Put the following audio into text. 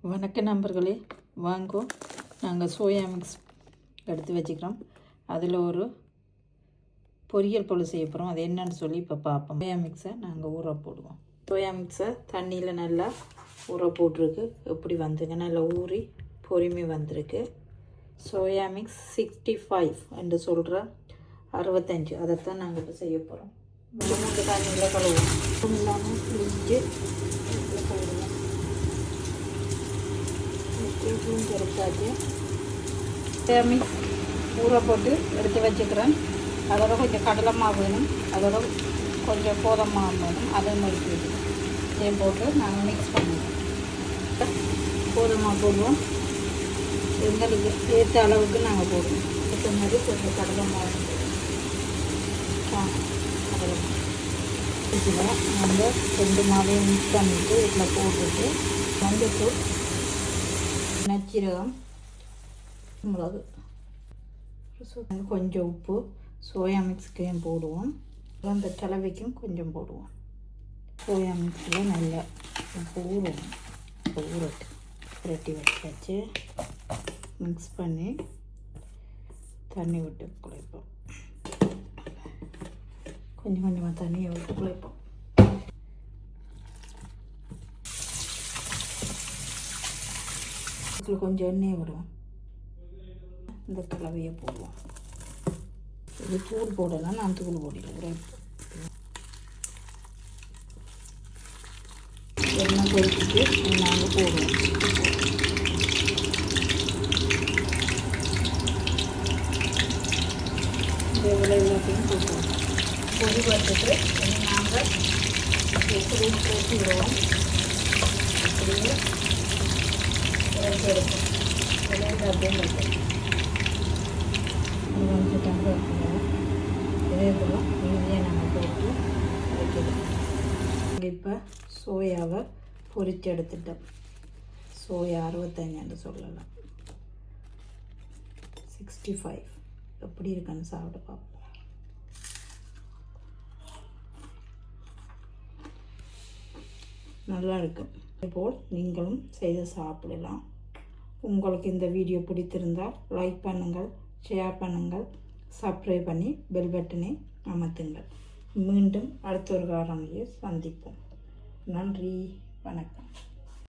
வணக்கம் நண்பர்களே, வாங்கோ. நாங்கள் சோயா மிக்ஸ் எடுத்து வச்சுக்கிறோம். அதில் ஒரு பொரியல் பொருள் செய்ய போகிறோம். அது என்னன்னு சொல்லி இப்போ பார்ப்போம். சோயா மிக்ஸை நாங்கள் ஊற போடுவோம். சோயா மிக்ஸை தண்ணியில் நல்லா ஊற போட்டிருக்கு. எப்படி வந்துங்க, நல்லா ஊறி பொறுமை வந்திருக்கு. சோயா மிக்ஸ் 65 என்று சொல்கிற 65, அதைத்தான் நாங்கள் இப்போ செய்ய போகிறோம். மூணு தண்ணியில் கழுவுவோம். இல்லாமல் புளிஞ்சு போடுவோம். எடுத்தாச்சு. சோயா மிக்ஸ் ஊற போட்டு எடுத்து வச்சுக்கிறேன். அதோட கொஞ்சம் கடலை மாவு வேணும், அதோட கொஞ்சம் கோதுமை மாவு வேணும், அதை முடிச்சு வச்சுக்கிறேன். இதை போட்டு நாங்கள் மிக்ஸ் பண்ணுவோம். கோதுமை மாவு போடுவோம். எங்களுக்கு ஏற்ற அளவுக்கு நாங்கள் போடுவோம். ஏற்ற மாதிரி கொஞ்சம் கடலை மாவு கடலை மாவு இதில் நம்ம 2 மாவையும் மிக்ஸ் பண்ணிவிட்டு இதில் போட்டுட்டு மஞ்சத்தூள், நச்சீரகம், மிளகு, கொஞ்சம் உப்பு, சோயா மிக்ஸுக்கையும் போடுவோம். அந்த கலவைக்கும் கொஞ்சம் போடுவோம். சோயா மிக்ஸில் நல்லா உப்பு ஊறணும். ஊறட்டு புரட்டி வச்சாச்சு. மிக்ஸ் பண்ணி தண்ணி விட்டு குழைப்போம். கொஞ்சம் கொஞ்சமாக தண்ணியை விட்டு குழைப்போம். இதில் கொஞ்சம் எண்ணெயை விடுவோம். இந்த கலவையை போடுவோம். இது தூள் போடலாம், நான் தூள் போடலாம். எண்ணெய் கொதிச்சுட்டு நாங்கள் போடுவோம். இவ்வளோ எல்லாத்தையும் போட்டுவோம். பொடி வச்சுட்டு நாங்கள் எப்படி போட்டுடுவோம். அப்படியே இறக்கி எடுப்போம். விளையாட்டு அப்படின்னு இருக்கும். இது வந்துட்டாங்க வைக்கணும். இதே போல் ஈஸியாக நாங்கள் போட்டு வைக்கிறோம். இப்போ சோயாவை பொரித்து எடுத்துட்டோம். சோயா 65 சொல்லலாம். 65 எப்படி இருக்குன்னு சாப்பிட பார்ப்போம். நல்லா இருக்கும். இதேபோல் நீங்களும் செய்து சாப்பிடலாம். உங்களுக்கு இந்த வீடியோ பிடித்திருந்தால் லைக் பண்ணுங்கள், ஷேர் பண்ணுங்கள், சப்ஸ்கிரைப் பண்ணி பெல் பட்டனை அமர்த்துங்கள். மீண்டும் அடுத்த ஒரு காணொளியை சந்திப்போம். நன்றி, வணக்கம்.